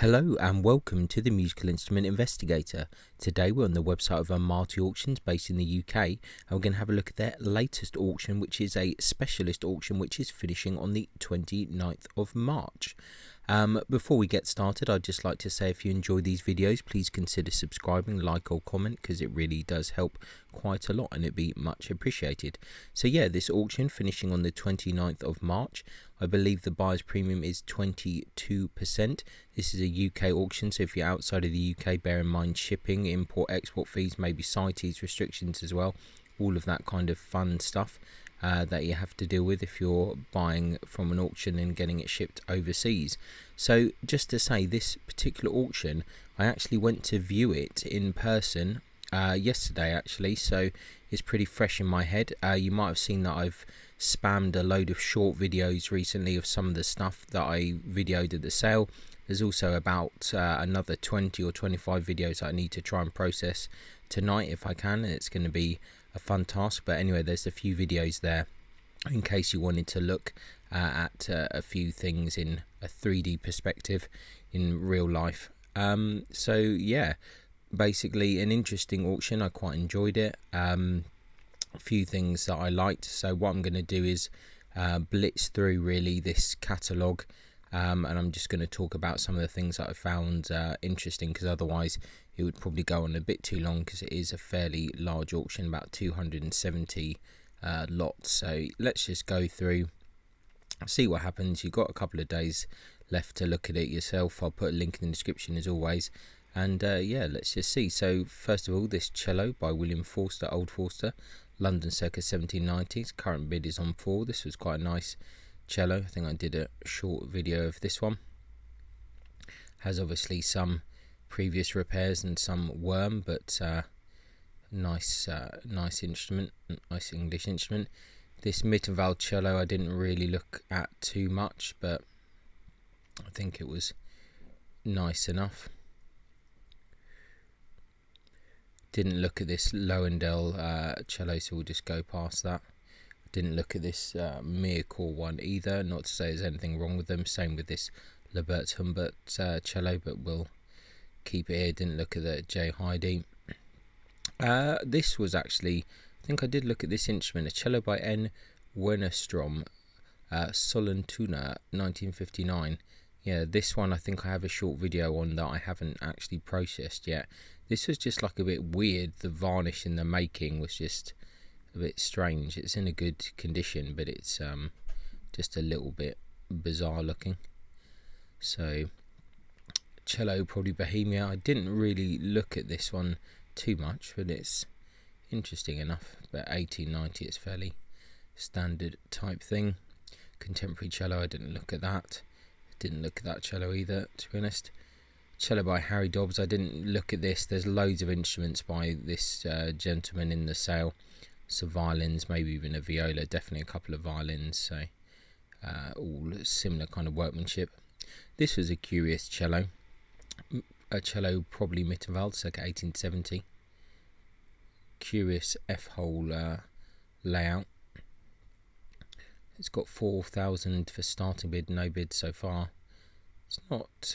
Hello and welcome to the Musical Instrument Investigator. Today we're on the website of Amati Auctions based in the UK, and we're going to have a look at their latest auction, which is a specialist auction which is finishing on the 29th of March. Before we get started, I'd just like to say if you enjoy these videos, please consider subscribing, like or comment, because it really does help quite a lot and it'd be much appreciated. So yeah, this auction finishing on the 29th of March. I believe the buyer's premium is 22%. This is a UK auction, so if you're outside of the UK, bear in mind shipping, import, export fees, maybe CITES restrictions as well. All of that kind of fun stuff that you have to deal with if you're buying from an auction and getting it shipped overseas. So just to say, this particular auction, I actually went to view it in person yesterday actually, so it's pretty fresh in my head. You might have seen that I've spammed a load of short videos recently of some of the stuff that I videoed at the sale. There's also about another 20 or 25 videos that I need to try and process tonight if I can, and it's going to be a fun task. But anyway, there's a few videos there in case you wanted to look at a few things in a 3D perspective in real life. So yeah, basically an interesting auction. I quite enjoyed it. A few things that I liked. So what I'm going to do is blitz through really this catalogue, and I'm just going to talk about some of the things that I found interesting, because otherwise it would probably go on a bit too long, because it is a fairly large auction, about 270 lots. So let's just go through, see what happens. You've got a couple of days left to look at it yourself. I'll put a link in the description as always, and yeah, let's just see. So first of all, this cello by William Forster, Old Forster, London circa 1790s. Current bid is on 4. This was quite a nice cello. I think I did a short video of this one. Has obviously some previous repairs and some worm, but nice instrument, nice English instrument. This Mittenwald cello I didn't really look at too much, but I think it was nice enough. Didn't look at this Lowendahl cello, so we'll just go past that. Didn't look at this Meerkorn one either. Not to say there's anything wrong with them. Same with this Lebert Humbert cello, but we'll keep it here. Didn't look at the J. Heidi. This was actually, I think I did look at this instrument, a cello by N. Wennerstrom, Sollentuna, 1959. Yeah, this one I think I have a short video on that I haven't actually processed yet. This was just like a bit weird. The varnish in the making was just a bit strange. It's in a good condition, but it's just a little bit bizarre looking. So cello, probably Bohemia. I didn't really look at this one too much, but it's interesting enough. But 1890, it's fairly standard type thing. Contemporary cello, I didn't look at that. Didn't look at that cello either, to be honest. Cello by Harry Dobbs, I didn't look at this. There's loads of instruments by this gentleman in the sale. So violins, maybe even a viola, definitely a couple of violins, so all similar kind of workmanship. This was a curious cello. A cello probably Mittenwald, circa 1870. Curious F-hole layout. It's got 4,000 for starting bid, no bid so far.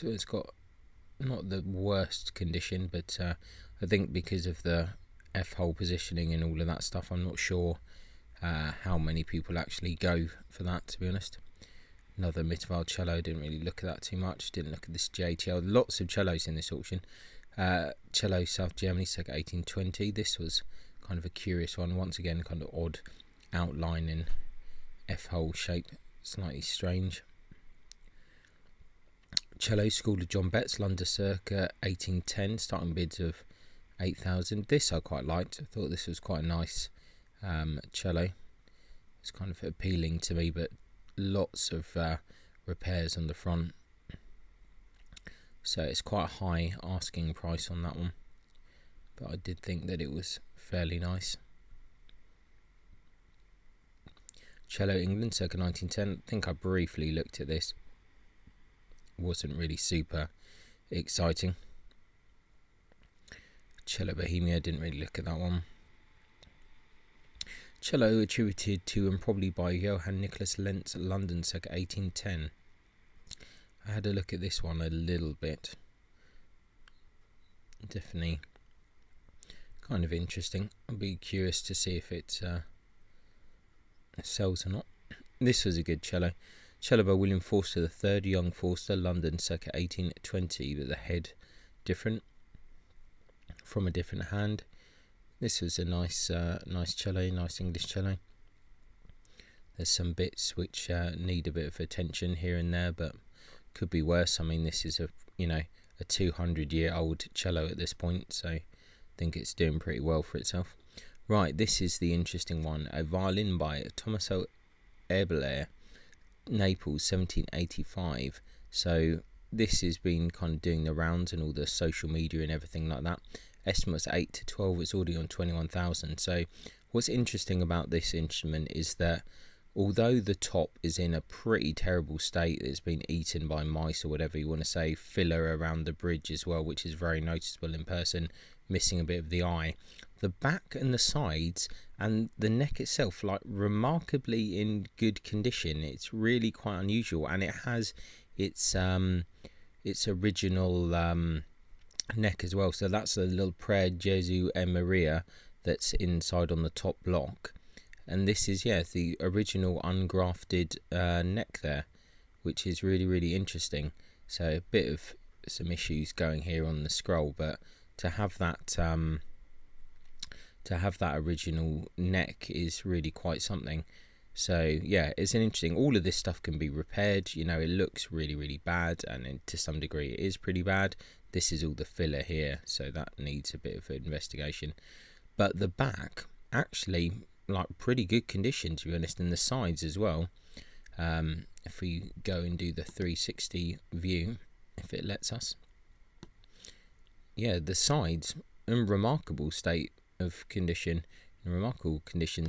It's got not the worst condition, but I think because of the F-hole positioning and all of that stuff, I'm not sure how many people actually go for that, to be honest. Another Mittenwald cello, didn't really look at that too much. Didn't look at this JTL. Lots of cellos in this auction. Cello South Germany, circa 1820. This was kind of a curious one. Once again, kind of odd outline in F-hole shape, slightly strange. Cello School of John Betts, London circa 1810, starting bids of 8,000. This I quite liked. I thought this was quite a nice cello. It's kind of appealing to me, but lots of repairs on the front, so it's quite a high asking price on that one, but I did think that it was fairly nice. Cello England circa 1910. I think I briefly looked at this. Wasn't really super exciting. Cello Bohemia, didn't really look at that one. Cello attributed to and probably by Johann Nicholas Lenz, London circa 1810. I had a look at this one a little bit. Definitely kind of interesting. I'll be curious to see if it sells or not. This was a good cello. Cello by William Forster III, Young Forster, London, circa 1820, but the head different from a different hand. This was a nice cello, nice English cello. There's some bits which need a bit of attention here and there, but could be worse. I mean, this is a 200-year-old cello at this point, so I think it's doing pretty well for itself. Right, this is the interesting one. A violin by Tommaso Ebler, Naples, 1785. So this has been kind of doing the rounds and all the social media and everything like that. Estimates 8 to 12. It's already on 21,000. So what's interesting about this instrument is that although the top is in a pretty terrible state, it's been eaten by mice or whatever you want to say, filler around the bridge as well, which is very noticeable in person, missing a bit of the eye. The back and the sides and the neck itself, like, remarkably in good condition. It's really quite unusual, and it has its original neck as well. So that's a little prayer Jesu e Maria that's inside on the top block, and this is the original ungrafted neck there, which is really, really interesting. So a bit of some issues going here on the scroll, but to have that original neck is really quite something. So yeah, it's an interesting. All of this stuff can be repaired. It looks really, really bad, and to some degree it is pretty bad. This is all the filler here, so that needs a bit of investigation. But the back, actually, like, pretty good condition, to be honest, and the sides as well. If we go and do the 360 view, if it lets us, the sides in remarkable state of condition,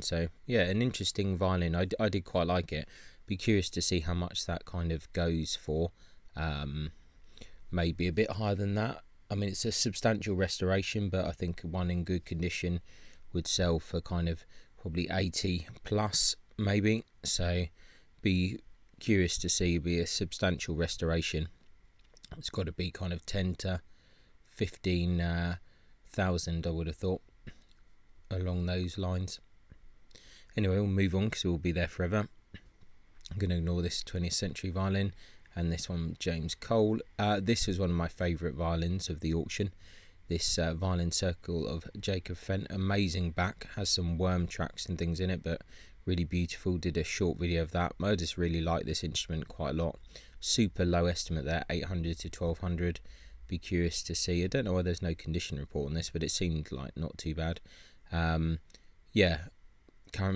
so an interesting violin. I did quite like it. Be curious to see how much that kind of goes for. Maybe a bit higher than that. I mean, it's a substantial restoration, but I think one in good condition would sell for kind of probably 80 plus maybe. So be curious to see. Be a substantial restoration. It's got to be kind of 10 to 15,000, I would have thought, along those lines. Anyway, we'll move on because we'll be there forever. I'm going to ignore this 20th century violin, and this one, James Cole. This was one of my favourite violins of the auction. This violin circle of Jacob Fent. Amazing back, has some worm tracks and things in it, but really beautiful. Did a short video of that. I just really like this instrument quite a lot. Super low estimate there, 800 to 1200. Be curious to see. I don't know why there's no condition report on this, but it seemed like not too bad. Current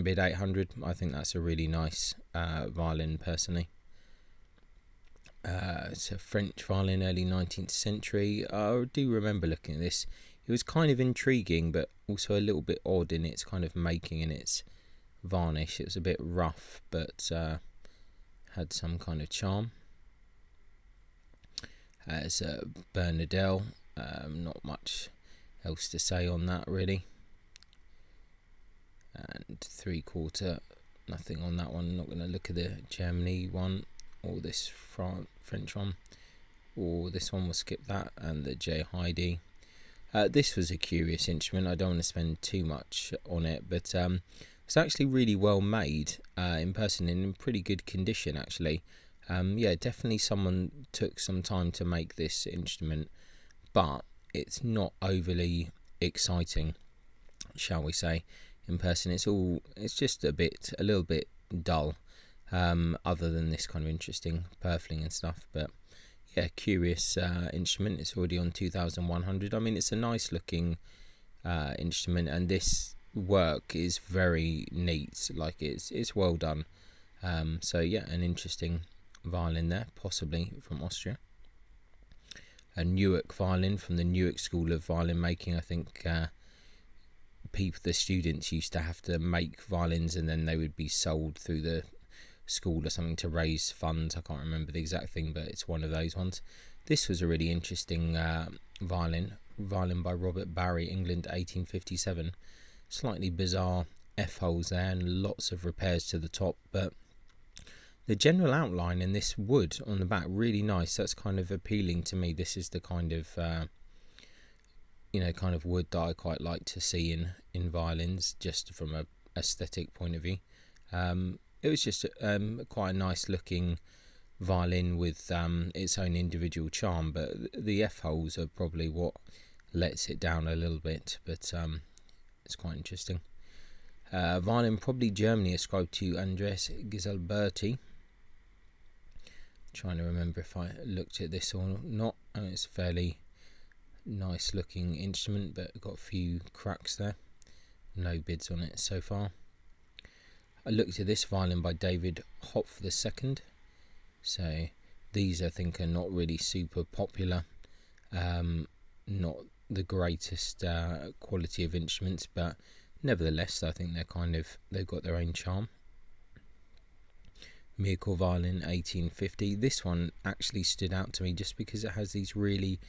bid 800. I think that's a really nice violin personally. It's a French violin, early 19th century. I do remember looking at this. It was kind of intriguing, but also a little bit odd in its kind of making and its varnish. It was a bit rough, but had some kind of charm. It's a Bernadelle. Not much else to say on that really. And 3/4, nothing on that one. Not going to look at the Germany one or this French one, or this one. We'll skip that. And the J Heidi. This was a curious instrument. I don't want to spend too much on it, but it's actually really well made in person, in pretty good condition actually. Definitely someone took some time to make this instrument, but it's not overly exciting, shall we say. In person, it's just a little bit dull, other than this kind of interesting purfling and stuff. But yeah, curious instrument. It's already on 2,100. I mean, it's a nice looking instrument, and this work is very neat. Like, it's well done. So yeah, an interesting violin there, possibly from Austria. A Newark violin from the Newark School of Violin Making. I think the students used to have to make violins, and then they would be sold through the school or something to raise funds. I can't remember the exact thing, but it's one of those ones. This was a really interesting violin by Robert Barry, England, 1857. Slightly bizarre F-holes there and lots of repairs to the top, but The general outline in this wood on the back, really nice. That's kind of appealing to me. This is the kind of kind of wood that I quite like to see in violins, just from a aesthetic point of view. It was just quite a nice looking violin with its own individual charm, but the F holes are probably what lets it down a little bit, but it's quite interesting. Violin, probably Germany, ascribed to Andres Gisalberti. Trying to remember if I looked at this or not. It's a fairly nice looking instrument, but got a few cracks there. No bids on it so far. I looked at this violin by David Hopf II. So these I think are not really super popular. Not the greatest quality of instruments, but nevertheless I think they've got their own charm. Miracle Violin 1850. This one actually stood out to me just because it has these really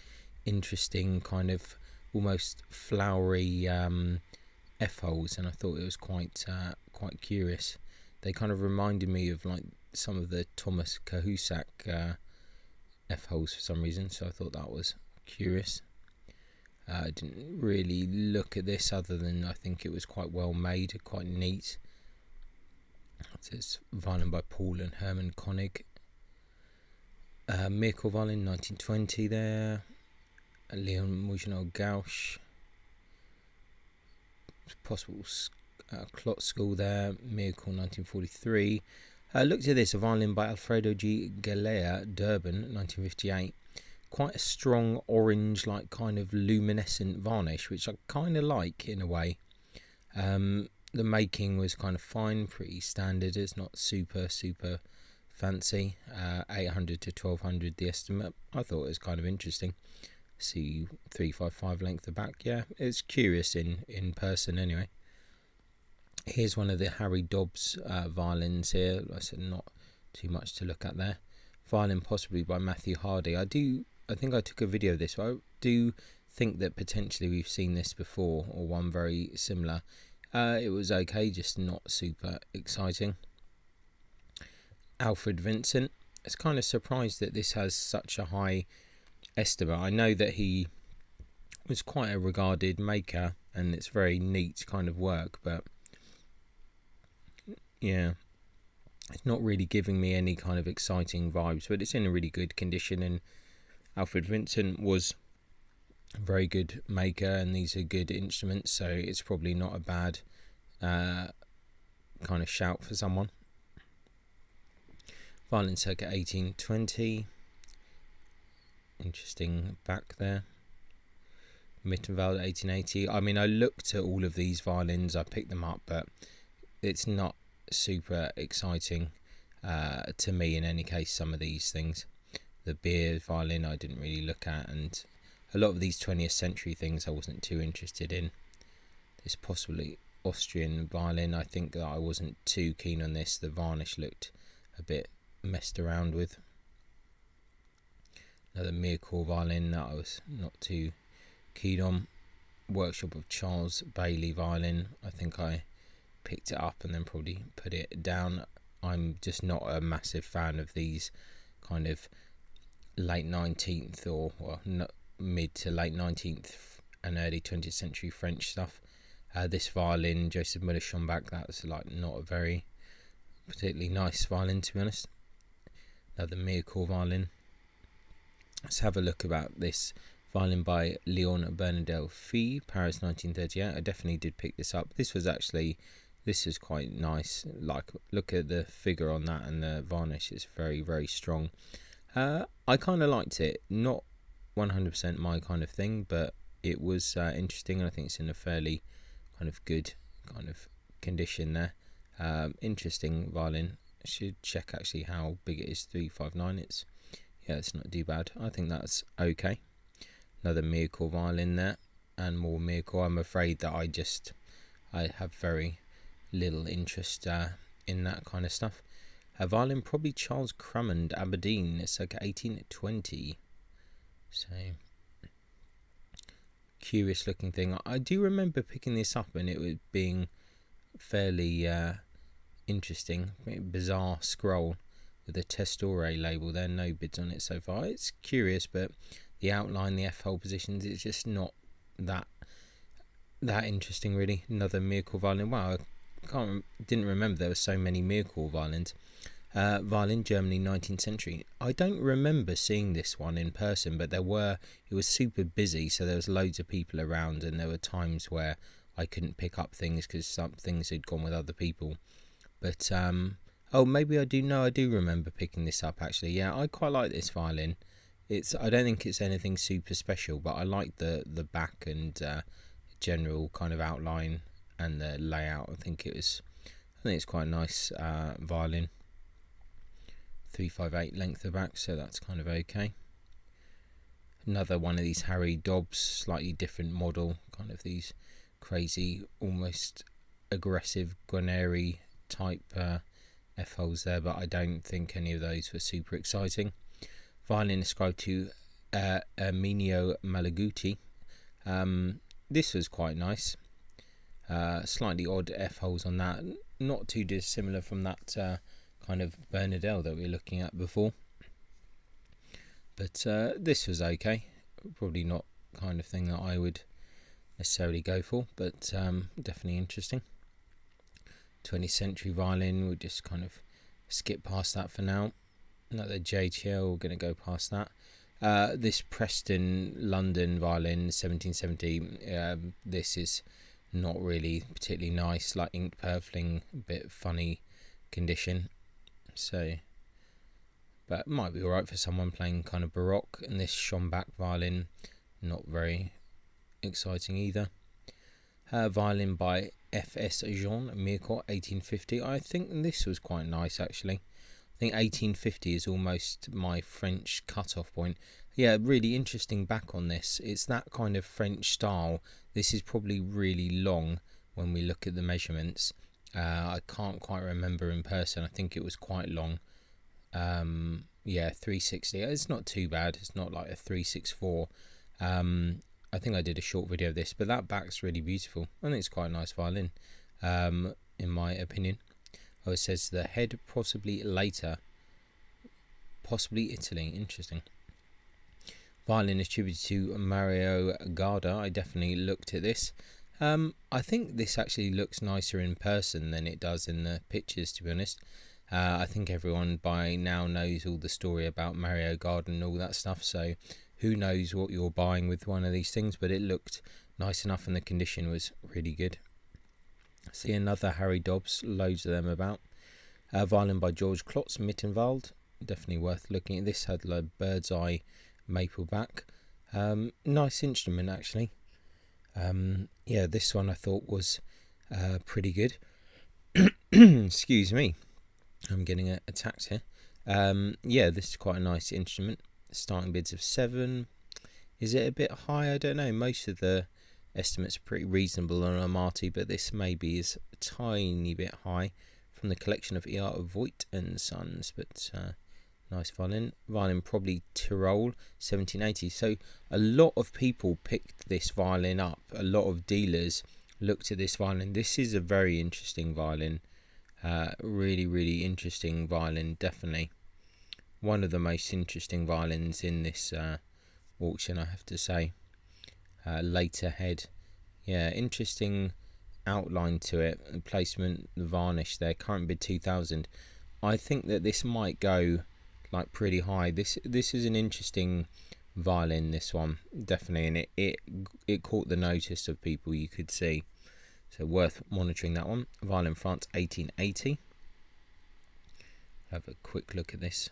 interesting kind of almost flowery F holes, and I thought it was quite curious. They kind of reminded me of like some of the Thomas Cahusac F holes for some reason, so I thought that was curious. I didn't really look at this other than I think it was quite well made, quite neat. It's violin by Paul and Herman Koenig. Miracle Violin 1920 there. Leon Mougenot Gauche. Possible Clot School there. Miracle 1943. Looked at this, a violin by Alfredo G. Galea, Durban 1958. Quite a strong orange, like kind of luminescent varnish, which I kind of like in a way. The making was kind of fine, pretty standard. It's not super fancy. 800 to 1200 the estimate. I thought it was kind of interesting. See 355 length the back. Yeah, it's curious in person anyway. Here's one of the Harry Dobbs violins here. Like I said, not too much to look at there. Violin possibly by Matthew Hardy. I think I took a video of this. I do think that potentially we've seen this before, or one very similar. It was okay, just not super exciting. Alfred Vincent. It's kind of surprised that this has such a high estimate. I know that he was quite a regarded maker and it's very neat kind of work, but yeah, it's not really giving me any kind of exciting vibes, but it's in a really good condition, and Alfred Vincent was a very good maker and these are good instruments, so it's probably not a bad kind of shout for someone. Violin circa 1820. Interesting back there. Mittenwald 1880. I mean, I looked at all of these violins, I picked them up, but it's not super exciting to me in any case, some of these things. The Beer violin I didn't really look at, and a lot of these 20th century things I wasn't too interested in. This possibly Austrian violin, I think that I wasn't too keen on this. The varnish looked a bit messed around with. Another Miracle violin that I was not too keen on. Workshop of Charles Bailey violin. I think I picked it up and then probably put it down. I'm just not a massive fan of these kind of late 19th or mid to late 19th and early 20th century French stuff. This violin, Joseph Müller-Schomburg, that's like not a very particularly nice violin, to be honest. Another Miracle violin. Let's have a look about this violin by Leon Bernardel Fee, Paris 1938. I definitely did pick this up. This was quite nice. Like, look at the figure on that, and the varnish is very, very strong. I kind of liked it. Not 100% my kind of thing, but it was interesting, and I think it's in a fairly kind of good kind of condition there. Interesting violin. I should check actually how big it is. 359. It's not too bad. I think that's okay. Another Miracle violin there, and more Miracle. I'm afraid that I have very little interest in that kind of stuff. A violin, probably Charles Crummond, Aberdeen. It's like 1820. So curious looking thing. I do remember picking this up and it was being fairly interesting, bizarre scroll. with the Testore label there. No bids on it so far. It's curious, but the outline, the F-hole positions, it's just not that interesting really. Another Miracle violin. Wow, I didn't remember there were so many Miracle violins. Violin, Germany, 19th century. I don't remember seeing this one in person, but it was super busy, so there was loads of people around, and there were times where I couldn't pick up things because some things had gone with other people. But oh, maybe I do remember picking this up actually. Yeah, I quite like this violin. I don't think it's anything super special, but I like the back and general kind of outline and the layout. I think it's quite a nice violin. 358 length of back, so that's kind of okay. Another one of these Harry Dobbs, slightly different model, kind of these crazy, almost aggressive Guarneri type F-holes there, but I don't think any of those were super exciting. Violin ascribed to Minio Malaguti. This was quite nice. Slightly odd F-holes on that, not too dissimilar from that kind of Bernadelle that we were looking at before, but this was okay. Probably not kind of thing that I would necessarily go for, but definitely interesting. 20th century violin, we'll just kind of skip past that for now. Another JTL, we're going to go past that. This Preston London violin, 1770, this is not really particularly nice, like inked purfling, a bit funny condition. So, but it might be alright for someone playing kind of Baroque. And this Schomburg violin, not very exciting either. Violin by F.S. Jean, Mircourt, 1850. I think this was quite nice actually. I think 1850 is almost my French cut-off point. Yeah, really interesting back on this. It's that kind of French style. This is probably really long when we look at the measurements. I can't quite remember in person. I think it was quite long. Yeah, 360. It's not too bad. It's not like a 364. I think I did a short video of this, but that back's really beautiful. I think it's quite a nice violin, in my opinion. Oh, it says the head possibly later. Possibly Italy. Interesting. Violin attributed to Mario Garda. I definitely looked at this. I think this actually looks nicer in person than it does in the pictures, to be honest. I think everyone by now knows all the story about Mario Garda and all that stuff, so who knows what you're buying with one of these things, but it looked nice enough and the condition was really good. See another Harry Dobbs, loads of them about. Violin by George Klotz, Mittenwald, definitely worth looking at. This had like bird's eye maple back. Nice instrument actually. Yeah, this one I thought was pretty good. Excuse me, I'm getting attacked here. Yeah, this is quite a nice instrument. Starting bids of 7. Is it a bit high? I don't know. Most of the estimates are pretty reasonable on Amati, but this maybe is a tiny bit high from the collection of E.R. Voigt and Sons, but nice violin. Violin probably Tyrol, 1780. So a lot of people picked this violin up. A lot of dealers looked at this violin. This is a very interesting violin. Really, really interesting violin, definitely. One of the most interesting violins in this auction, I have to say. Later head. Yeah, interesting outline to it. Placement, the varnish there. Current bid 2,000. I think that this might go like pretty high. This is an interesting violin, this one, definitely, and it caught the notice of people, you could see. So worth monitoring that one. Violin France, 1880. Have a quick look at this.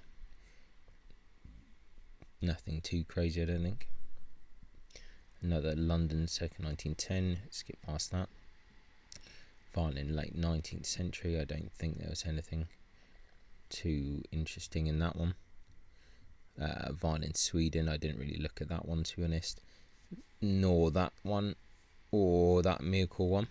Nothing too crazy, I don't think. Another London, circa 1910. Skip past that. Violin, late 19th century. I don't think there was anything too interesting in that one. Violin, Sweden. I didn't really look at that one, to be honest. Nor that one, or that Miracle one.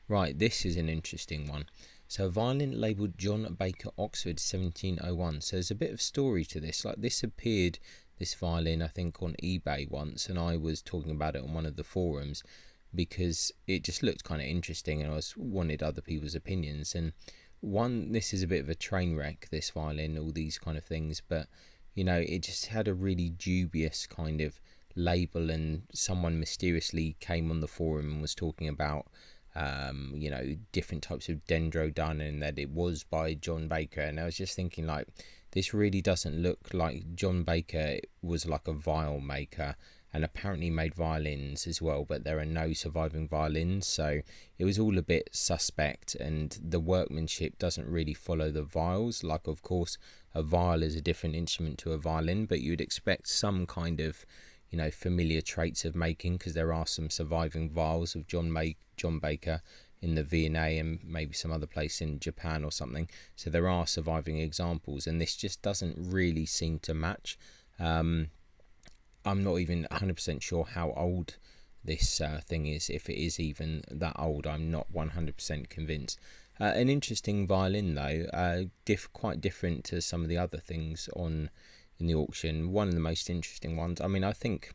Right, this is an interesting one. So, violin labelled John Baker, Oxford, 1701. So, there's a bit of story to this. Like, this appeared, this violin, I think, on eBay once, and I was talking about it on one of the forums because it just looked kind of interesting, and I wanted other people's opinions. And this is a bit of a train wreck, this violin, all these kind of things, but you know, it just had a really dubious kind of label, and someone mysteriously came on the forum and was talking about you know, different types of dendrodon, and that it was by John Baker. And I was just thinking, like, this really doesn't look like John Baker was like a viol maker, and apparently made violins as well, but there are no surviving violins, so it was all a bit suspect, and the workmanship doesn't really follow the viols. Like, of course, a viol is a different instrument to a violin, but you'd expect some kind of, you know, familiar traits of making, because there are some surviving viols of John Baker in the V&A and maybe some other place in Japan or something, so there are surviving examples, and this just doesn't really seem to match. I'm not even 100% sure how old this thing is, if it is even that old. I'm not 100% convinced. An interesting violin though, quite different to some of the other things in the auction. One of the most interesting ones. I mean, I think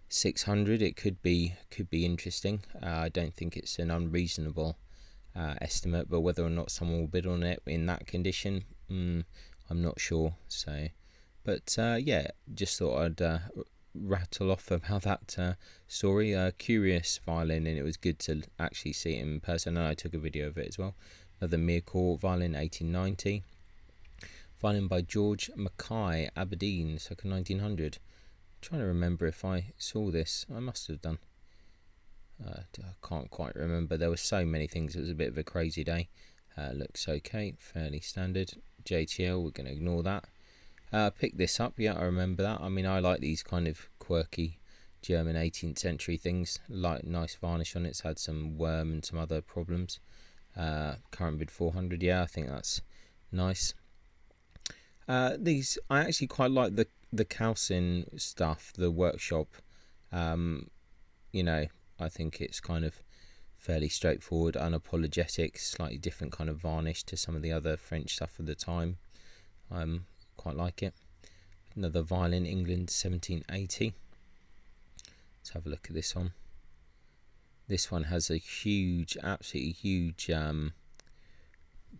600, it could be interesting. I don't think it's an unreasonable estimate, but whether or not someone will bid on it in that condition, I'm not sure. So, but yeah, just thought I'd rattle off about that story. Curious violin, and it was good to actually see it in person, and I took a video of it as well. Another Mircore violin, 1890. Violin by George Mackay, Aberdeen, circa 1900. I'm trying to remember if I saw this. I must have done. I can't quite remember. There were so many things. It was a bit of a crazy day. Looks okay, fairly standard. JTL, we're going to ignore that. Picked this up, yeah, I remember that. I mean, I like these kind of quirky German 18th century things. Like, nice varnish on it. It's had some worm and some other problems. Current bid 400, yeah, I think that's nice. These, I actually quite like the Calcin stuff, the workshop. You know, I think it's kind of fairly straightforward, unapologetic, slightly different kind of varnish to some of the other French stuff of the time. Quite like it. Another violin, England, 1780. Let's have a look at this one. This one has a huge, absolutely huge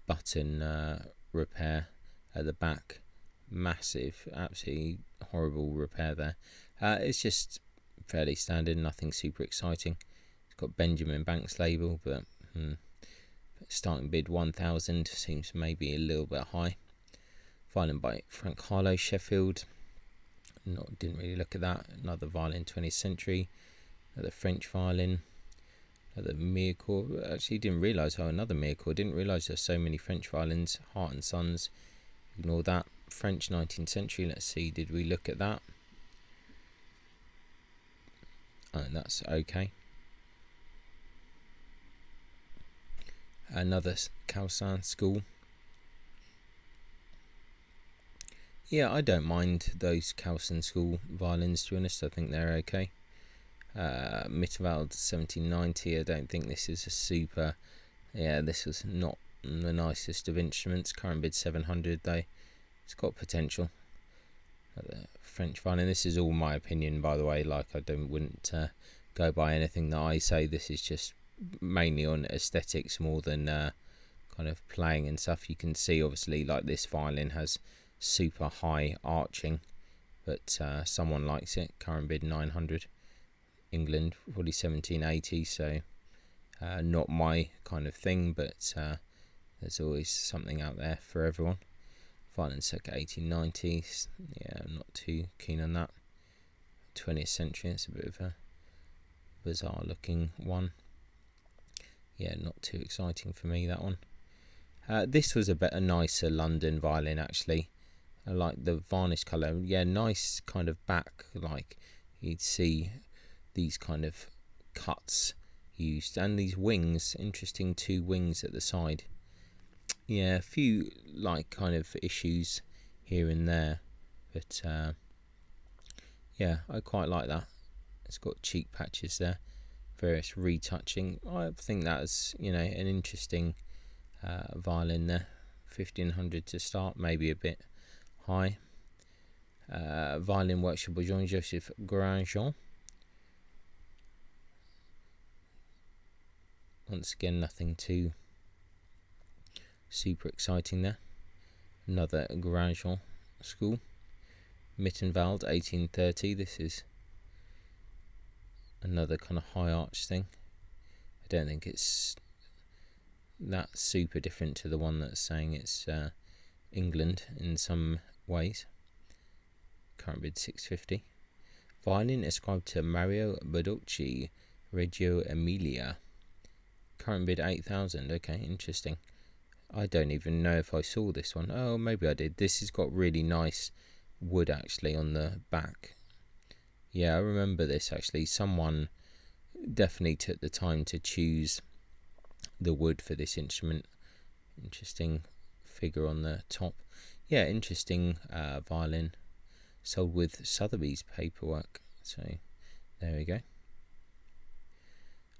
button repair at the back. Massive, absolutely horrible repair there. It's just fairly standard, nothing super exciting. It's got Benjamin Banks label, but starting bid 1,000 seems maybe a little bit high. Violin by Frank Harlow, Sheffield. Didn't really look at that. Another violin, 20th century. Another French violin. Another Mircore. Actually, didn't realise another Mircore. Didn't realise there's so many French violins. Hart and Sons. Ignore that. French 19th century. Let's see, did we look at that? Oh, that's okay. Another Calcin school. Yeah, I don't mind those Calcin school violins, to be honest. I think they're okay. Mitterwald 1790. I don't think this is a super. Yeah, this was not the nicest of instruments. Current bid 700 though. It's got potential. French violin. This is all my opinion, by the way. Like, I wouldn't go by anything that I say. This is just mainly on aesthetics more than kind of playing and stuff. You can see, obviously, like, this violin has super high arching, but someone likes it. Current bid 900. England, probably 1780, so not my kind of thing, but there's always something out there for everyone. Violin circa 1890s, yeah, I'm not too keen on that. 20th century, it's a bit of a bizarre looking one. Yeah, not too exciting for me, that one. This was a nicer London violin, actually. I like the varnish colour. Yeah, nice kind of back, like you'd see these kind of cuts used, and these wings, interesting 2 wings at the side. Yeah, a few like kind of issues here and there, but yeah, I quite like that. It's got cheek patches there, various retouching. I think that's, you know, an interesting violin there. 1,500 to start, maybe a bit high. Violin workshop by Jean-Joseph Grandjean. Once again, nothing too Super exciting there. Another Grangeon school. Mittenwald, 1830. This is another kind of high arch thing. I don't think it's that super different to the one that's saying it's England in some ways. Current bid 650. Violin ascribed to Mario Baldocci, Reggio Emilia. Current bid 8,000. Okay, interesting. I don't even know if I saw this one. Oh, maybe I did. This has got really nice wood actually on the back. Yeah, I remember this actually. Someone definitely took the time to choose the wood for this instrument. Interesting figure on the top. Yeah, interesting violin. Sold with Sotheby's paperwork. So there we go.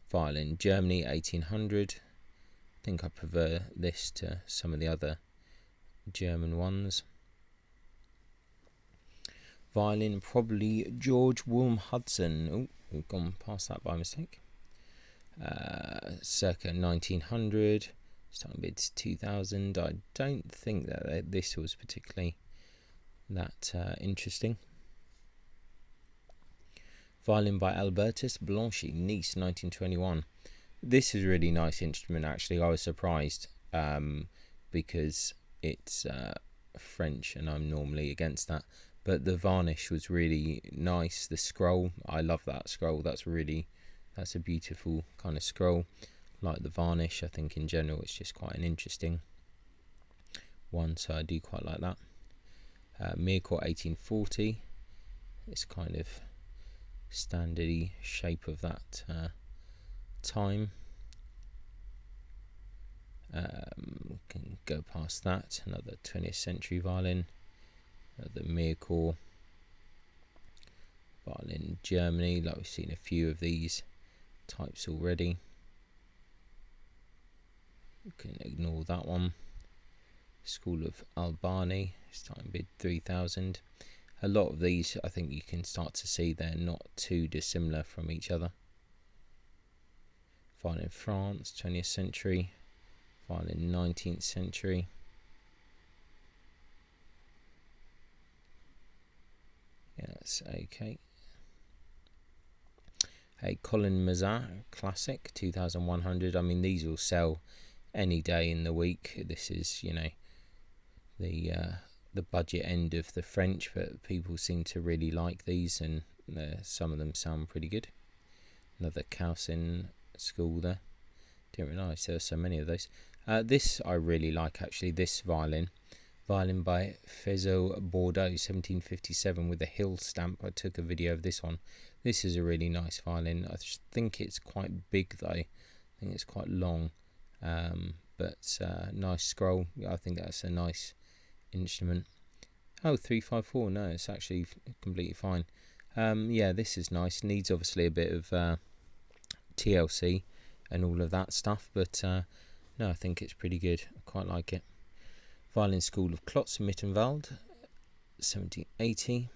Violin, Germany, 1800. I think I prefer this to some of the other German ones. Violin, probably George William Hudson. Oh, we've gone past that by mistake. Circa 1900. Starting bids 2000. I don't think that this was particularly that interesting. Violin by Albertus Blanchy, Nice, 1921. This is a really nice instrument actually. I was surprised because it's French and I'm normally against that, but the varnish was really nice. The scroll, I love that scroll. That's a beautiful kind of scroll. Like the varnish, I think in general it's just quite an interesting one, so I do quite like that. Mircore, 1840. It's kind of standardy shape of that time. Can go past that. Another 20th century violin. The Mircore violin, Germany. Like we've seen a few of these types already. You can ignore that one. School of Albani, starting bid 3,000. A lot of these, I think you can start to see they're not too dissimilar from each other. Violin France, 20th century. Violin 19th century. Yeah, that's okay. A Colin Mazar classic, 2,100. I mean, these will sell any day in the week. This is, you know, the budget end of the French, but people seem to really like these, and some of them sound pretty good. Another Cowsin school there. Didn't realise there were so many of those. This I really like actually. This violin by Fezzo Bordeaux, 1757, with a hill stamp. I took a video of this one. This is a really nice violin. I think it's quite big though. I think it's quite long, but nice scroll. I think that's a nice instrument. Oh, 354. No, it's actually completely fine. Yeah, this is nice. Needs obviously a bit of TLC and all of that stuff, but no, I think it's pretty good. I quite like it. Violin School of Klotz, Mittenwald, 1780.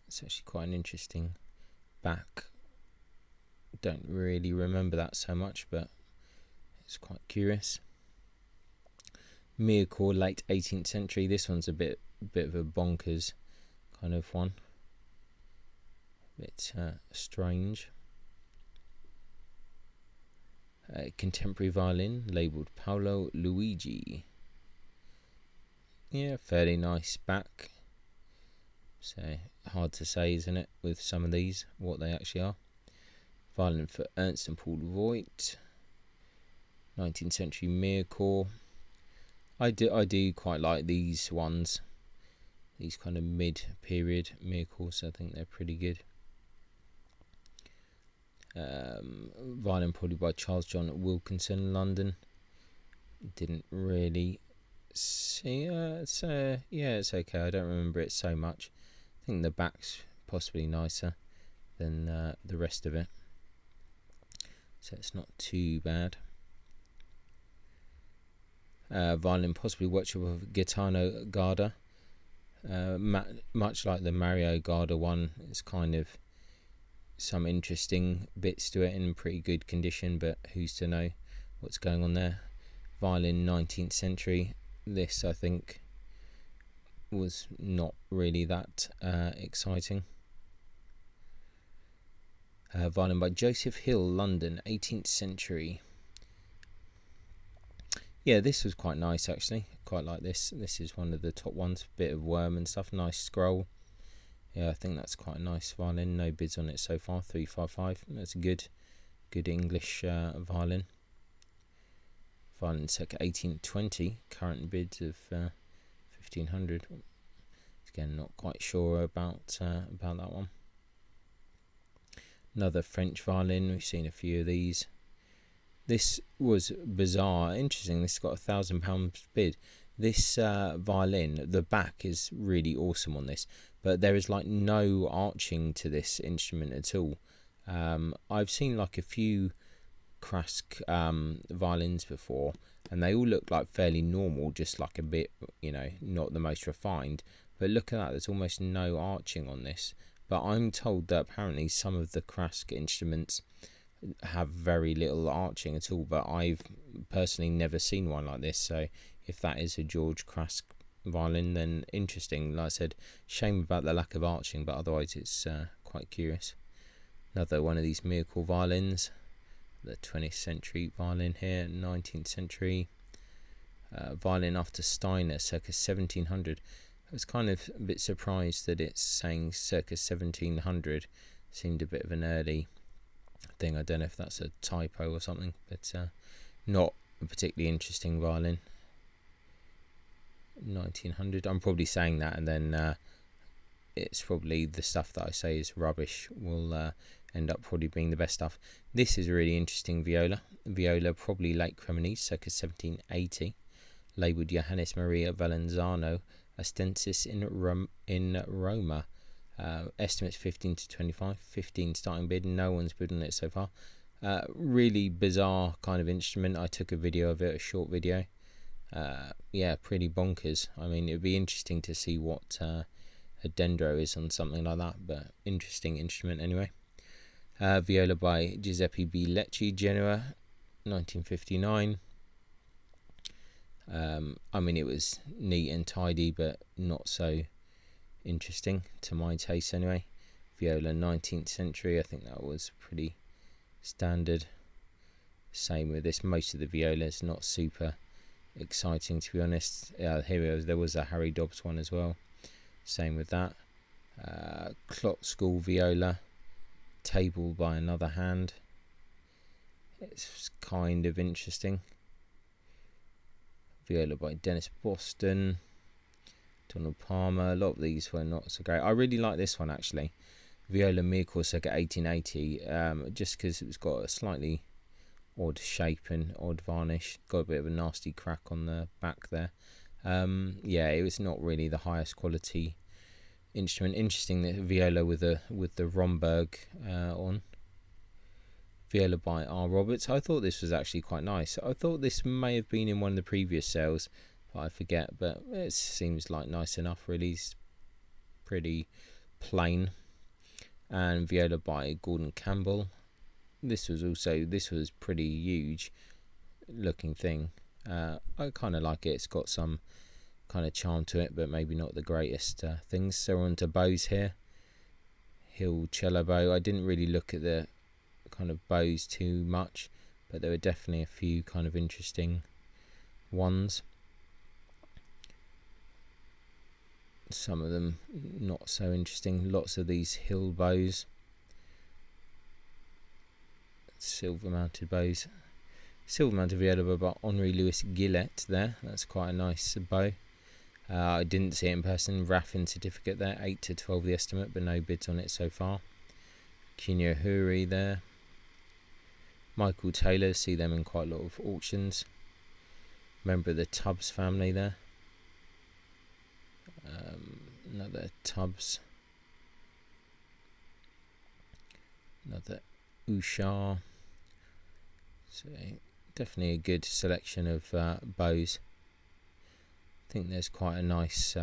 It's actually quite an interesting back. Don't really remember that so much, but it's quite curious. Mircore, late 18th century. This one's a bit of a bonkers kind of one. A bit strange. Contemporary violin, labelled Paolo Luigi. Yeah, fairly nice back. So hard to say, isn't it, with some of these, what they actually are. Violin for Ernst and Paul Voigt. 19th century Mircore. I do quite like these ones. These kind of mid-period Mircores, I think they're pretty good. Violin probably by Charles John Wilkinson, London. Didn't really see. It's okay. I don't remember it so much. I think the back's possibly nicer than the rest of it, so it's not too bad. Violin possibly workshop of Gaetano Garda. Much like the Mario Garda one, it's kind of some interesting bits to it in pretty good condition, but who's to know what's going on there. violin, 19th century. This, I think, was not really that exciting. Violin by Joseph Hill, London, 18th century. Yeah, this was quite nice actually. Quite like this. This is one of the top ones. Bit of worm and stuff. Nice scroll. Yeah, I think that's quite a nice violin. No bids on it so far. 355. That's a good English violin. Violin circa 1820. Current bids of 1500. Again, not quite sure about that one. Another French violin. We've seen a few of these. This was bizarre, interesting. This got £1,000 bid. This violin, the back is really awesome on this, but there is like no arching to this instrument at all. I've seen like a few Krask violins before, and they all look like fairly normal, just like a bit, not the most refined. But look at that, there's almost no arching on this. But I'm told that apparently some of the Krask instruments have very little arching at all, but I've personally never seen one like this. So if that is a George Krask violin, then interesting. Like I said, shame about the lack of arching, but otherwise it's quite curious. Another one of these miracle violins, the 20th century violin here, 19th century violin after Steiner, circa 1700. I was kind of a bit surprised that it's saying circa 1700. Seemed a bit of an early thing. I don't know if that's a typo or something, but not a particularly interesting violin. 1900. I'm probably saying that, and then it's probably the stuff that I say is rubbish will end up probably being the best stuff. This is a really interesting viola. Viola, probably late Cremonese, circa 1780. Labelled Johannes Maria Valenzano, Astensis in Roma. Estimates 15 to 25. 15 starting bid. No one's bid on it so far. Really bizarre kind of instrument. I took a video of it, a short video. Yeah, pretty bonkers. I mean, it would be interesting to see what a dendro is on something like that, but interesting instrument anyway. Viola by Giuseppe B. Lecce, Genoa, 1959. I mean, it was neat and tidy, but not so interesting to my taste anyway. Viola, 19th century. I think that was pretty standard. Same with this. Most of the violas not super exciting, to be honest. Here there was a Harry Dobbs one as well. Same with that. Clot School viola, table by another hand. It's kind of interesting. Viola by Dennis Boston, Donald Palmer. A lot of these were not so great. I really like this one actually. Viola Miracle circa 1880, just because it's got a slightly odd shape and odd varnish. Got a bit of a nasty crack on the back there. Yeah, it was not really the highest quality instrument. Interesting that viola with the Romberg on. Viola by R. Roberts. I thought this was actually quite nice. I thought this may have been in one of the previous sales, but I forget. But it seems like nice enough. Really, it's pretty plain. And viola by Gordon Campbell. This was pretty huge looking thing. I kind of like it. It's got some kind of charm to it, but maybe not the greatest things. So we're on to bows here. Hill cello bow. I didn't really look at the kind of bows too much, but there were definitely a few kind of interesting ones. Some of them not so interesting. Lots of these Hill bows, silver mounted bows. Silver mounted viola by Henri Louis Gillette there. That's quite a nice bow. I didn't see it in person. Raffin certificate there, 8 to 12 the estimate, but no bids on it so far. Kinyo Huri there. Michael Taylor, see them in quite a lot of auctions. Member of the Tubbs family there. Another Tubbs. Another Usha. So definitely a good selection of bows. I think there's quite a nice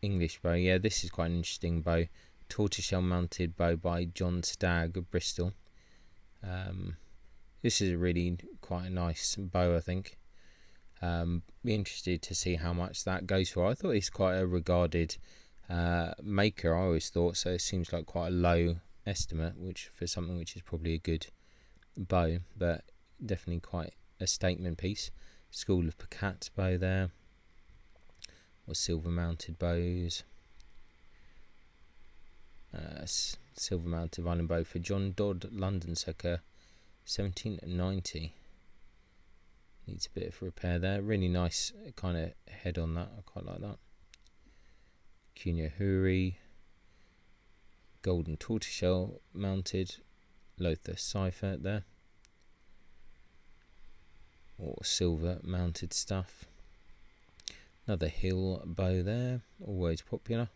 English bow. Yeah, this is quite an interesting bow. Tortoiseshell mounted bow by John Stagg of Bristol. This is really quite a nice bow, I think. Be interested to see how much that goes for. I thought he's quite a regarded maker, I always thought, so it seems like quite a low estimate, which for something which is probably a good bow, but definitely quite a statement piece. School of Pacat bow there, or silver mounted bows. Silver mounted violin bow for John Dodd, London, circa 1790. Needs a bit of repair there. Really nice kind of head on that. I quite like that. Cunha Huri, golden tortoiseshell mounted Lothar cipher there, or silver mounted stuff. Another hill bow there, always popular.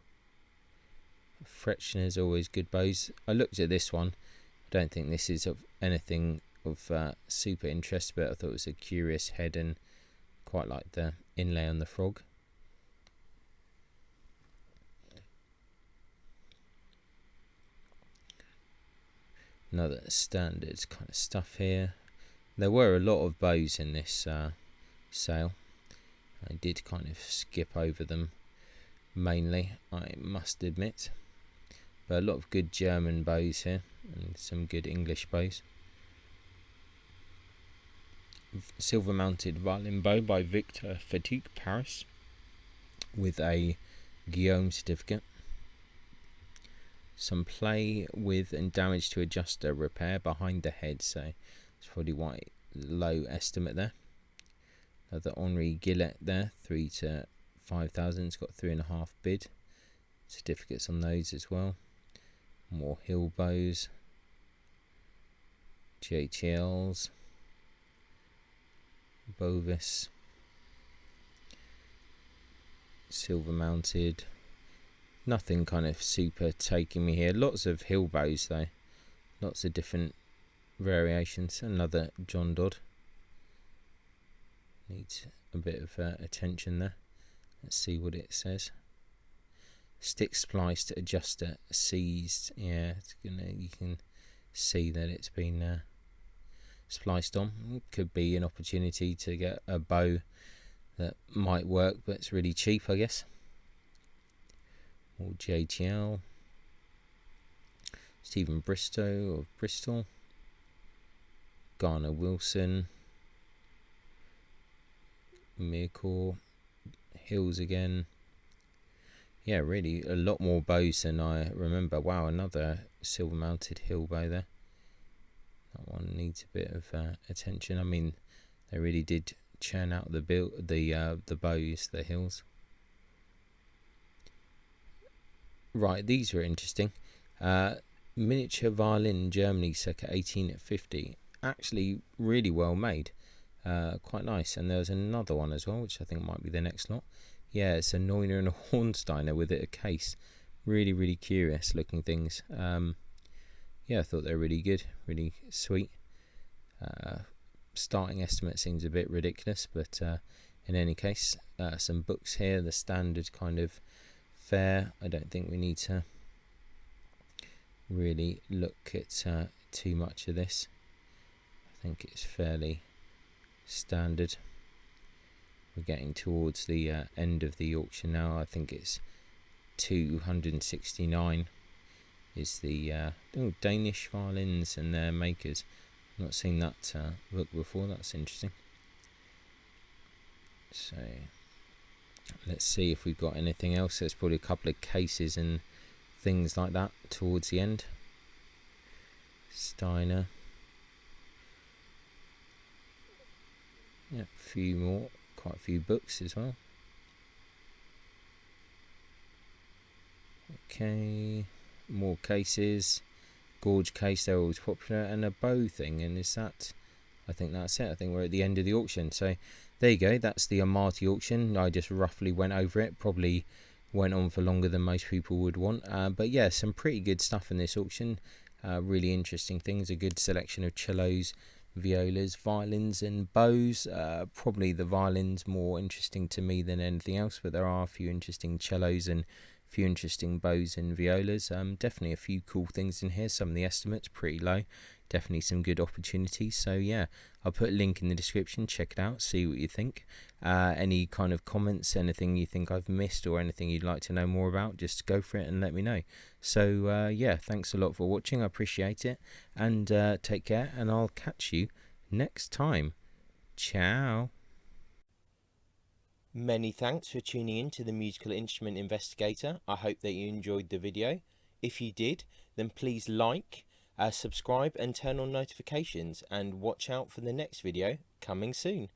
Fretschner's always good bows. I looked at this one. I don't think this is of anything of super interest, but I thought it was a curious head and quite like the inlay on the frog. Another standard kind of stuff here. There were a lot of bows in this sale. I did kind of skip over them mainly, I must admit, but a lot of good German bows here and some good English bows. Silver mounted violin bow by Victor Fatigue, Paris, with a Guillaume certificate. Some play with and damage to adjuster repair behind the head, so it's probably why low estimate there. Another Henri Gillet there, 3 to 5,000. It's got 3.5 bid. Certificates on those as well. More hill bows. JTLs. Bovis. Silver mounted. Nothing kind of super taking me here. Lots of hill bows though. Lots of different variations. Another John Dodd. Needs a bit of attention there. Let's see what it says. Stick spliced adjuster seized. Yeah, it's gonna. You can see that it's been spliced on. Could be an opportunity to get a bow that might work, but it's really cheap, I guess. Or JTL. Stephen Bristow of Bristol. Garner Wilson. Mircore. Hills again. Yeah, really a lot more bows than I remember. Wow, another silver mounted hill bow there. That one needs a bit of attention. I mean, they really did churn out the bows, the hills. Right, these were interesting. Miniature violin, Germany, circa 1850. Actually, really well made. Quite nice. And there's another one as well, which I think might be the next lot. Yeah, it's a Neuner and a Hornsteiner with it a case. Really, really curious looking things. Yeah, I thought they were really good, really sweet. Starting estimate seems a bit ridiculous, but in any case, some books here, the standard kind of fare. I don't think we need to really look at too much of this. I think it's fairly standard. We're getting towards the end of the auction now. I think it's 269 is the Danish violins and their makers. I've not seen that book before. That's interesting. So let's see if we've got anything else. There's probably a couple of cases and things like that towards the end. Steiner. Yeah, a few more. Quite a few books as well. Okay, more cases. Gorge case, they're always popular, and a bow thing. And is that? I think that's it. I think we're at the end of the auction. So there you go. That's the Amati auction. I just roughly went over it. Probably went on for longer than most people would want. But yeah, some pretty good stuff in this auction. Really interesting things. A good selection of cellos, violas, violins and bows. Probably the violins more interesting to me than anything else, but there are a few interesting cellos and a few interesting bows and violas. Definitely a few cool things in here. Some of the estimates pretty low. definitely some good opportunities. So yeah, I'll put a link in the description, check it out, see what you think. Any kind of comments, anything you think I've missed or anything you'd like to know more about, just go for it and let me know. So yeah, thanks a lot for watching, I appreciate it, and take care, and I'll catch you next time. Ciao. Many thanks for tuning in to the Musical Instrument Investigator. I hope that you enjoyed the video. If you did, then please like, subscribe and turn on notifications, and watch out for the next video coming soon.